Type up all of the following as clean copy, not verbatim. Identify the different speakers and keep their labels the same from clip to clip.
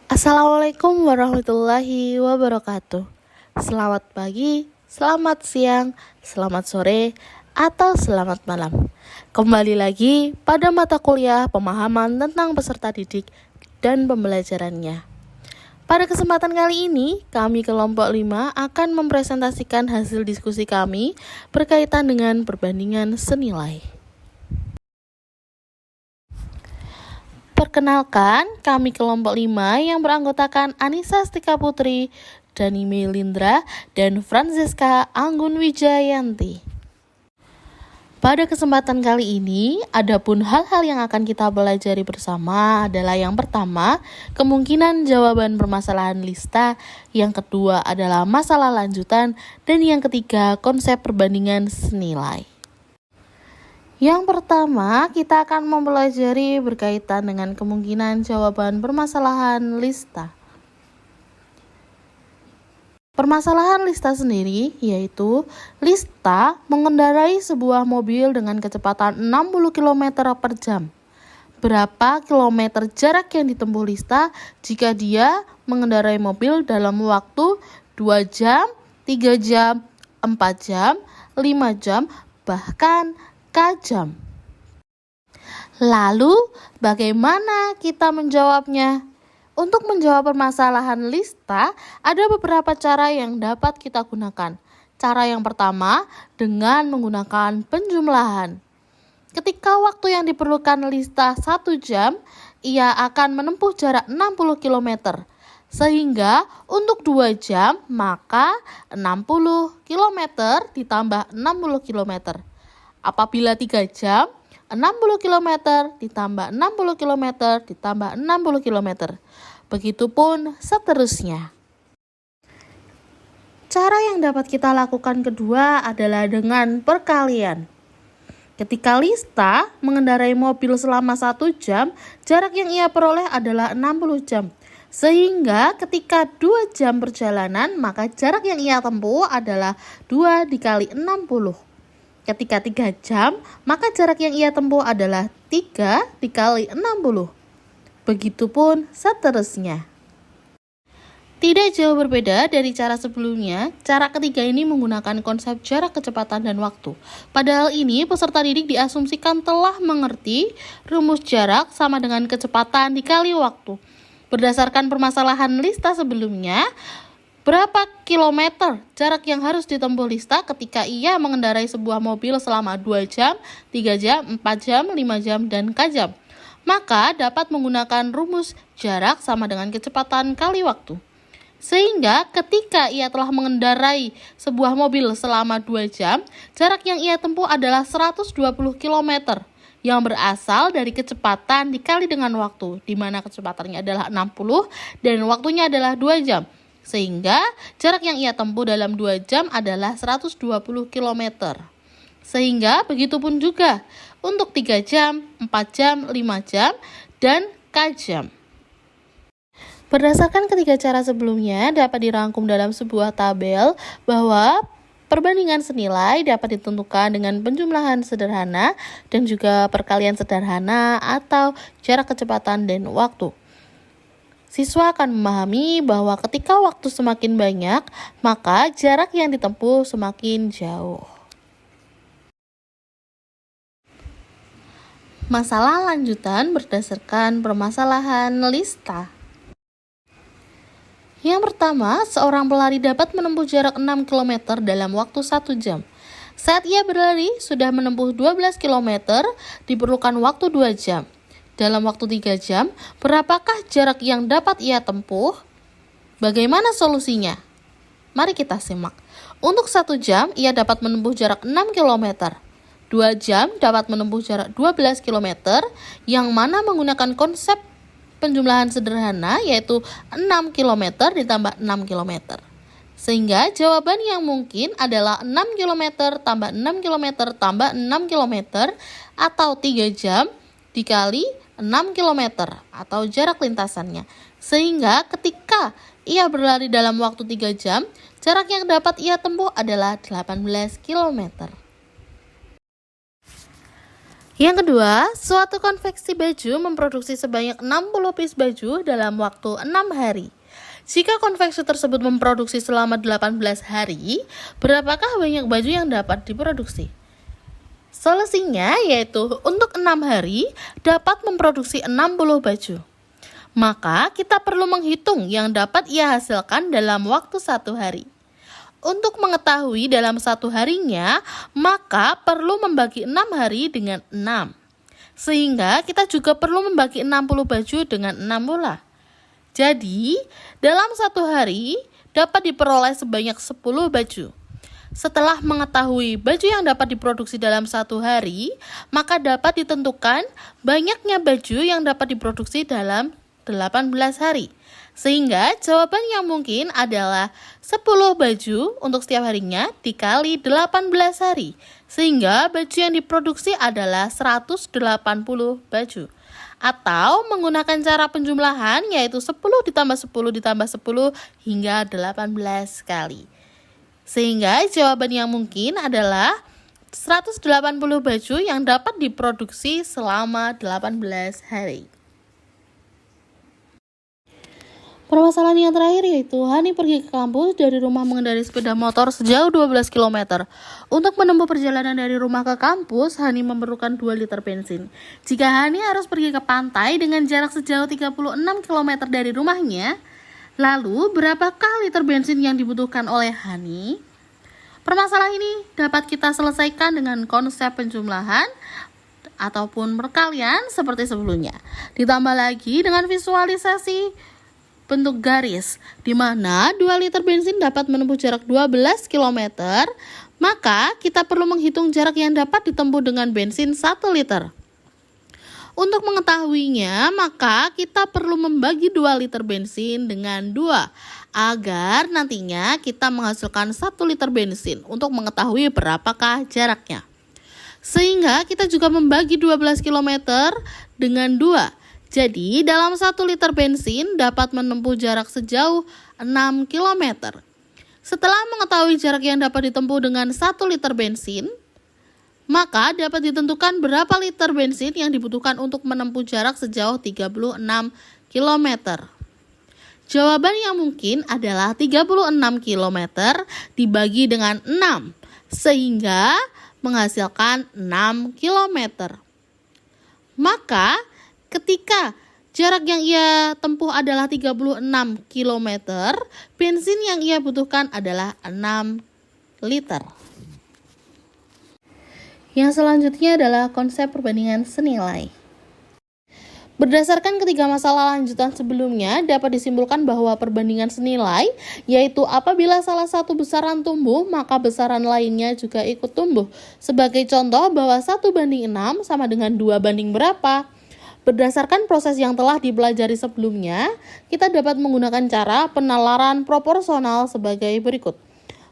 Speaker 1: Assalamualaikum warahmatullahi wabarakatuh. Selamat pagi, selamat siang, selamat sore, atau selamat malam. Kembali lagi pada mata kuliah pemahaman tentang peserta didik dan pembelajarannya. Pada kesempatan kali ini, kami kelompok 5 akan mempresentasikan hasil diskusi kami berkaitan dengan perbandingan senilai. Perkenalkan, kami kelompok 5 yang beranggotakan Anissa Astika Putri, Dani Melindra, dan Francesca Anggun Wijayanti. Pada kesempatan kali ini, adapun hal-hal yang akan kita pelajari bersama adalah yang pertama, kemungkinan jawaban permasalahan lista, yang kedua adalah masalah lanjutan, dan yang ketiga konsep perbandingan senilai. Yang pertama, kita akan mempelajari berkaitan dengan kemungkinan jawaban permasalahan lista. Permasalahan lista sendiri yaitu lista mengendarai sebuah mobil dengan kecepatan 60 km per jam. Berapa kilometer jarak yang ditempuh lista jika dia mengendarai mobil dalam waktu 2 jam, 3 jam, 4 jam, 5 jam, bahkan jam. Lalu, bagaimana kita menjawabnya? Untuk menjawab permasalahan lista, ada beberapa cara yang dapat kita gunakan. Cara yang pertama, dengan menggunakan penjumlahan. Ketika waktu yang diperlukan lista 1 jam, ia akan menempuh jarak 60 km. Sehingga untuk 2 jam, maka 60 km ditambah 60 km. Apabila 3 jam, 60 km ditambah 60 km ditambah 60 km. Begitupun seterusnya. Cara yang dapat kita lakukan kedua adalah dengan perkalian. Ketika lista mengendarai mobil selama 1 jam, jarak yang ia peroleh adalah 60 jam. Sehingga ketika 2 jam perjalanan, maka jarak yang ia tempuh adalah 2 dikali 60. Ketika 3 jam, maka jarak yang ia tempuh adalah 3 dikali 60. Begitupun seterusnya. Tidak jauh berbeda dari cara sebelumnya, cara ketiga ini menggunakan konsep jarak, kecepatan, dan waktu. Padahal ini peserta didik diasumsikan telah mengerti rumus jarak sama dengan kecepatan dikali waktu. Berdasarkan permasalahan lista sebelumnya, berapa kilometer jarak yang harus ditempuh lista ketika ia mengendarai sebuah mobil selama 2 jam, 3 jam, 4 jam, 5 jam, dan jam? Maka dapat menggunakan rumus jarak sama dengan kecepatan kali waktu. Sehingga ketika ia telah mengendarai sebuah mobil selama 2 jam, jarak yang ia tempuh adalah 120 km yang berasal dari kecepatan dikali dengan waktu, di mana kecepatannya adalah 60 dan waktunya adalah 2 jam. Sehingga jarak yang ia tempuh dalam 2 jam adalah 120 km. Sehingga begitupun juga untuk 3 jam, 4 jam, 5 jam, dan jam. Berdasarkan ketiga cara sebelumnya dapat dirangkum dalam sebuah tabel bahwa perbandingan senilai dapat ditentukan dengan penjumlahan sederhana dan juga perkalian sederhana atau jarak, kecepatan, dan waktu. Siswa akan memahami bahwa ketika waktu semakin banyak, maka jarak yang ditempuh semakin jauh. Masalah lanjutan berdasarkan permasalahan lista. Yang pertama, seorang pelari dapat menempuh jarak 6 km dalam waktu 1 jam. Saat ia berlari, sudah menempuh 12 km, diperlukan waktu 2 jam. Dalam waktu 3 jam, berapakah jarak yang dapat ia tempuh? Bagaimana solusinya? Mari kita simak. Untuk 1 jam, ia dapat menempuh jarak 6 km. 2 jam dapat menempuh jarak 12 km, yang mana menggunakan konsep penjumlahan sederhana, yaitu 6 km ditambah 6 km. Sehingga jawaban yang mungkin adalah 6 km tambah 6 km tambah 6 km atau 3 jam dikali 6 km atau jarak lintasannya. Sehingga ketika ia berlari dalam waktu 3 jam, jarak yang dapat ia tempuh adalah 18 km. Yang kedua, suatu konveksi baju memproduksi sebanyak 60 piece baju dalam waktu 6 hari. Jika konveksi tersebut memproduksi selama 18 hari, berapakah banyak baju yang dapat diproduksi? Solusinya yaitu untuk 6 hari dapat memproduksi 60 baju. Maka kita perlu menghitung yang dapat ia hasilkan dalam waktu 1 hari. Untuk mengetahui dalam 1 harinya, maka perlu membagi 6 hari dengan 6. Sehingga kita juga perlu membagi 60 baju dengan 6 pula. Jadi, dalam 1 hari dapat diperoleh sebanyak 10 baju. Setelah mengetahui baju yang dapat diproduksi dalam 1 hari, maka dapat ditentukan banyaknya baju yang dapat diproduksi dalam 18 hari. Sehingga jawaban yang mungkin adalah 10 baju untuk setiap harinya dikali 18 hari. Sehingga baju yang diproduksi adalah 180 baju. Atau menggunakan cara penjumlahan yaitu 10 ditambah 10 ditambah 10 hingga 18 kali. Sehingga jawaban yang mungkin adalah 180 baju yang dapat diproduksi selama 18 hari. Permasalahan yang terakhir yaitu Hani pergi ke kampus dari rumah mengendarai sepeda motor sejauh 12 km. Untuk menempuh perjalanan dari rumah ke kampus, Hani memerlukan 2 liter bensin. Jika Hani harus pergi ke pantai dengan jarak sejauh 36 km dari rumahnya, lalu berapakah liter bensin yang dibutuhkan oleh Hani? Permasalahan ini dapat kita selesaikan dengan konsep penjumlahan ataupun perkalian seperti sebelumnya. Ditambah lagi dengan visualisasi bentuk garis, di mana 2 liter bensin dapat menempuh jarak 12 km, maka kita perlu menghitung jarak yang dapat ditempuh dengan bensin 1 liter. Untuk mengetahuinya, maka kita perlu membagi 2 liter bensin dengan 2, agar nantinya kita menghasilkan 1 liter bensin untuk mengetahui berapakah jaraknya. Sehingga kita juga membagi 12 km dengan 2. Jadi, dalam 1 liter bensin dapat menempuh jarak sejauh 6 km. Setelah mengetahui jarak yang dapat ditempuh dengan 1 liter bensin, maka dapat ditentukan berapa liter bensin yang dibutuhkan untuk menempuh jarak sejauh 36 km. Jawaban yang mungkin adalah 36 km dibagi dengan 6, sehingga menghasilkan 6 km. Maka, ketika jarak yang ia tempuh adalah 36 km, bensin yang ia butuhkan adalah 6 liter. Yang selanjutnya adalah konsep perbandingan senilai. Berdasarkan ketiga masalah lanjutan sebelumnya, dapat disimpulkan bahwa perbandingan senilai, yaitu apabila salah satu besaran tumbuh, maka besaran lainnya juga ikut tumbuh. Sebagai contoh bahwa 1:6 sama dengan 2 banding berapa? Berdasarkan proses yang telah dipelajari sebelumnya, kita dapat menggunakan cara penalaran proporsional sebagai berikut.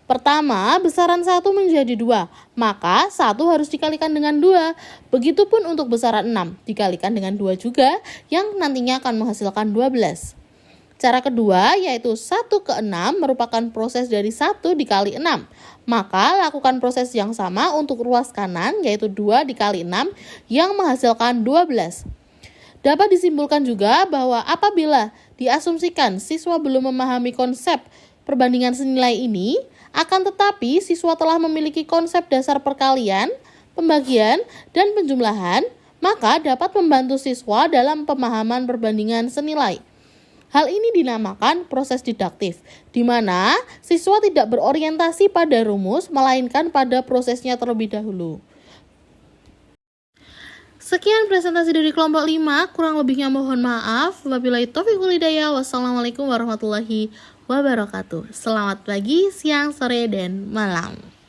Speaker 1: Pertama, besaran 1 menjadi 2, maka 1 harus dikalikan dengan 2. Begitupun untuk besaran 6, dikalikan dengan 2 juga, yang nantinya akan menghasilkan 12. Cara kedua, yaitu 1/6 merupakan proses dari 1 dikali 6. Maka, lakukan proses yang sama untuk ruas kanan, yaitu 2 dikali 6, yang menghasilkan 12. Dapat disimpulkan juga bahwa apabila diasumsikan siswa belum memahami konsep perbandingan senilai ini, akan tetapi siswa telah memiliki konsep dasar perkalian, pembagian, dan penjumlahan, maka dapat membantu siswa dalam pemahaman perbandingan senilai. Hal ini dinamakan proses didaktif, di mana siswa tidak berorientasi pada rumus, melainkan pada prosesnya terlebih dahulu. Sekian presentasi dari kelompok 5, kurang lebihnya mohon maaf. Wabillahi taufiq wal hidayah. Wassalamualaikum warahmatullahi wabarakatuh. Selamat pagi, siang, sore, dan malam.